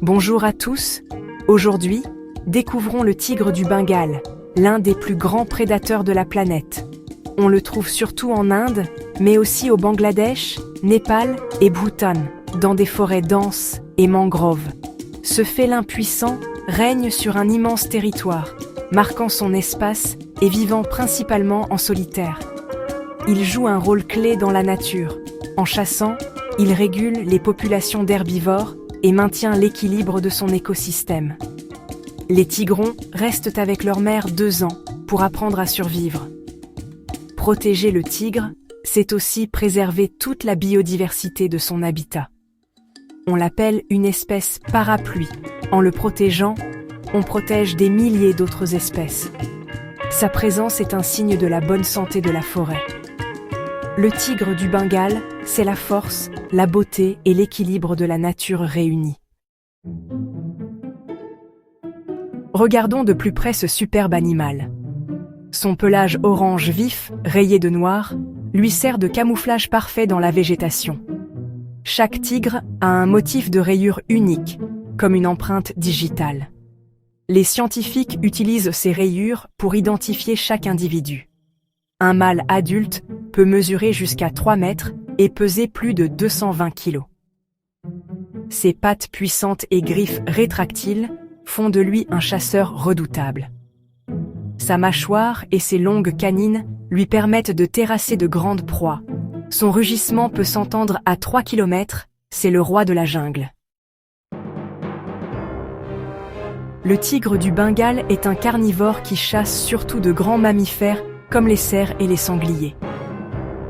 Bonjour à tous. Aujourd'hui, découvrons le tigre du Bengale, l'un des plus grands prédateurs de la planète. On le trouve surtout en Inde, mais aussi au Bangladesh, Népal et Bhoutan, dans des forêts denses et mangroves. Ce félin puissant règne sur un immense territoire, marquant son espace et vivant principalement en solitaire. Il joue un rôle clé dans la nature. En chassant, il régule les populations d'herbivores et maintient l'équilibre de son écosystème. Les tigrons restent avec leur mère 2 ans pour apprendre à survivre. Protéger le tigre, c'est aussi préserver toute la biodiversité de son habitat. On l'appelle une espèce parapluie. En le protégeant, on protège des milliers d'autres espèces. Sa présence est un signe de la bonne santé de la forêt. Le tigre du Bengale, c'est la force, la beauté et l'équilibre de la nature réunis. Regardons de plus près ce superbe animal. Son pelage orange vif, rayé de noir, lui sert de camouflage parfait dans la végétation. Chaque tigre a un motif de rayure unique, comme une empreinte digitale. Les scientifiques utilisent ces rayures pour identifier chaque individu. Un mâle adulte peut mesurer jusqu'à 3 mètres et peser plus de 220 kilos. Ses pattes puissantes et griffes rétractiles font de lui un chasseur redoutable. Sa mâchoire et ses longues canines lui permettent de terrasser de grandes proies. Son rugissement peut s'entendre à 3 km, c'est le roi de la jungle. Le tigre du Bengale est un carnivore qui chasse surtout de grands mammifères comme les cerfs et les sangliers.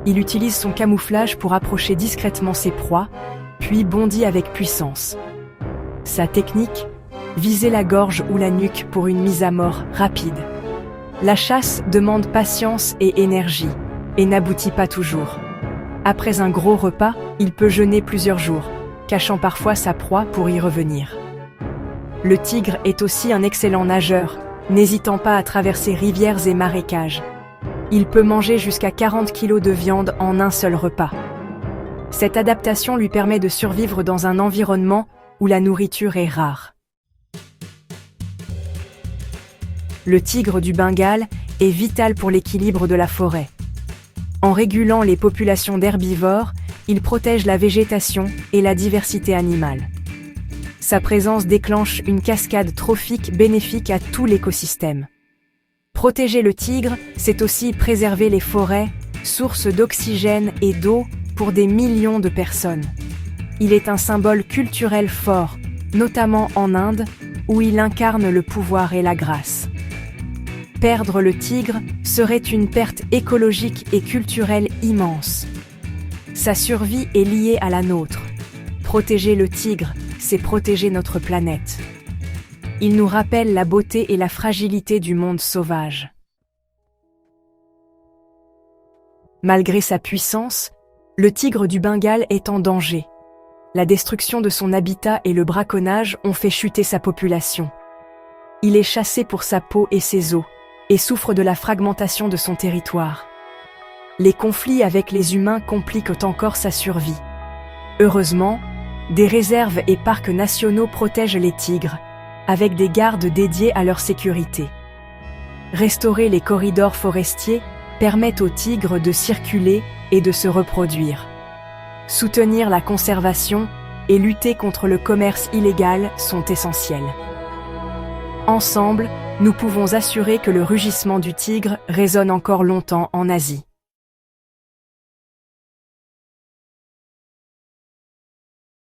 Il utilise son camouflage pour approcher discrètement ses proies, puis bondit avec puissance. Sa technique, viser la gorge ou la nuque pour une mise à mort rapide. La chasse demande patience et énergie, et n'aboutit pas toujours. Après un gros repas, il peut jeûner plusieurs jours, cachant parfois sa proie pour y revenir. Le tigre est aussi un excellent nageur, n'hésitant pas à traverser rivières et marécages. Il peut manger jusqu'à 40 kg de viande en un seul repas. Cette adaptation lui permet de survivre dans un environnement où la nourriture est rare. Le tigre du Bengale est vital pour l'équilibre de la forêt. En régulant les populations d'herbivores, il protège la végétation et la diversité animale. Sa présence déclenche une cascade trophique bénéfique à tout l'écosystème. Protéger le tigre, c'est aussi préserver les forêts, sources d'oxygène et d'eau pour des millions de personnes. Il est un symbole culturel fort, notamment en Inde, où il incarne le pouvoir et la grâce. Perdre le tigre serait une perte écologique et culturelle immense. Sa survie est liée à la nôtre. Protéger le tigre, c'est protéger notre planète. Il nous rappelle la beauté et la fragilité du monde sauvage. Malgré sa puissance, le tigre du Bengale est en danger. La destruction de son habitat et le braconnage ont fait chuter sa population. Il est chassé pour sa peau et ses os, et souffre de la fragmentation de son territoire. Les conflits avec les humains compliquent encore sa survie. Heureusement, des réserves et parcs nationaux protègent les tigres, avec des gardes dédiés à leur sécurité. Restaurer les corridors forestiers permet aux tigres de circuler et de se reproduire. Soutenir la conservation et lutter contre le commerce illégal sont essentiels. Ensemble, nous pouvons assurer que le rugissement du tigre résonne encore longtemps en Asie.